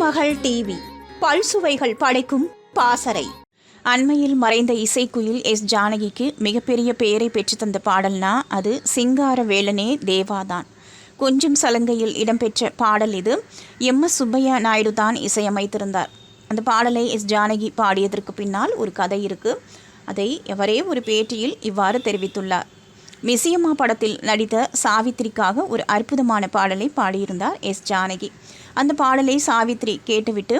திருமகள் TV பல்சுவைகள் படைக்கும் பாசறை. அண்மையில் மறைந்த இசைக்குயில் எஸ் ஜானகிக்கு மிகப்பெரிய பெயரை பெற்றுத்தந்த பாடல்னா அது சிங்கார வேலனே தேவாதான். கொஞ்சம் சலங்கையில் இடம்பெற்ற பாடல் இது. எஸ் சுப்பையா நாயுடு தான் இசையமைத்திருந்தார். அந்த பாடலை எஸ் ஜானகி பாடியதற்கு பின்னால் ஒரு கதை இருக்குது. அதை அவரே ஒரு பேட்டியில் இவ்வாறு தெரிவித்துள்ளார். மிசியம்மா படத்தில் நடித்த சாவித்திரிக்காக ஒரு அற்புதமான பாடலை பாடியிருந்தார் எஸ் ஜானகி. அந்த பாடலை சாவித்ரி கேட்டுவிட்டு,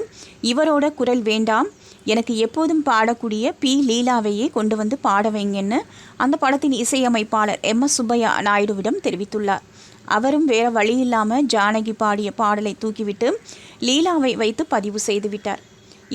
இவரோட குரல் வேண்டாம், எனக்கு எப்போதும் பாடக்கூடிய பி லீலாவையே கொண்டு வந்து பாட வைங்கன்னு அந்த படத்தின் இசையமைப்பாளர் எஸ் சுப்பையா நாயுடுவிடம் தெரிவித்துள்ளார். அவரும் வேற வழி இல்லாமல் ஜானகி பாடிய பாடலை தூக்கிவிட்டு லீலாவை வைத்து பதிவு செய்துவிட்டார்.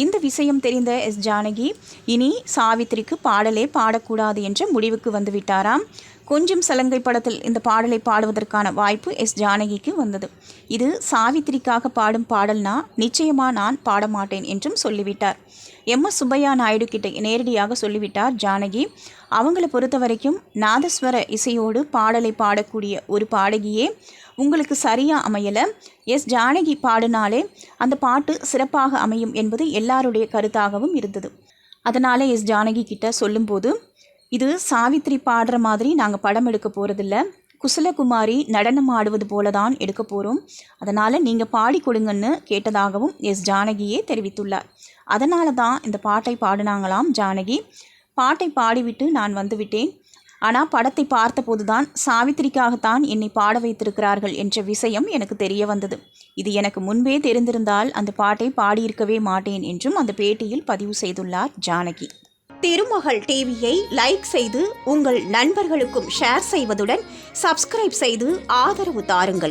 இந்த விஷயம் தெரிந்த எஸ் ஜானகி இனி சாவித்திரிக்கு பாடலே பாடக்கூடாது என்ற முடிவுக்கு வந்துவிட்டாராம். கொஞ்சம் சலங்கை படத்தில் இந்த பாடலை பாடுவதற்கான வாய்ப்பு எஸ் ஜானகிக்கு வந்தது. இது சாவித்திரிக்காக பாடும் பாடல்னா நிச்சயமாக நான் பாடமாட்டேன் என்றும் சொல்லிவிட்டார். எஸ் சுப்பையா நாயுடு கிட்ட நேரடியாக சொல்லிவிட்டார் ஜானகி. அவங்கள பொறுத்த வரைக்கும் நாதஸ்வர இசையோடு பாடலை பாடக்கூடிய ஒரு பாடகியே உங்களுக்கு சரியாக அமையலை. எஸ் ஜானகி பாடினாலே அந்த பாட்டு சிறப்பாக அமையும் என்பது எல்லாருடைய கருத்தாகவும் இருந்தது. அதனால் எஸ் ஜானகி கிட்ட சொல்லும்போது, இது சாவித்திரி பாடுற மாதிரி நாங்கள் படம் எடுக்க போகிறதில்ல, குசலகுமாரி நடனம் ஆடுவது போல தான் எடுக்க போகிறோம், அதனால் நீங்கள் பாடி கொடுங்கன்னு கேட்டதாகவும் எஸ் ஜானகியே தெரிவித்துள்ளார். அதனால தான் இந்த பாட்டை பாடினாங்களாம் ஜானகி. பாட்டை பாடிவிட்டு நான் வந்துவிட்டேன், ஆனால் படத்தை பார்த்தபோது தான் சாவித்திரிக்காகத்தான் என்னை பாட வைத்திருக்கிறார்கள் என்ற விஷயம் எனக்கு தெரிய வந்தது. இது எனக்கு முன்பே தெரிந்திருந்தால் அந்த பாட்டை பாடியிருக்கவே மாட்டேன் என்றும் அந்த பேட்டியில் பதிவு செய்துள்ளார் ஜானகி. திருமகள் டிவியை லைக் செய்து உங்கள் நண்பர்களுக்கும் ஷேர் செய்வதுடன் சப்ஸ்கிரைப் செய்து ஆதரவு தாருங்கள்.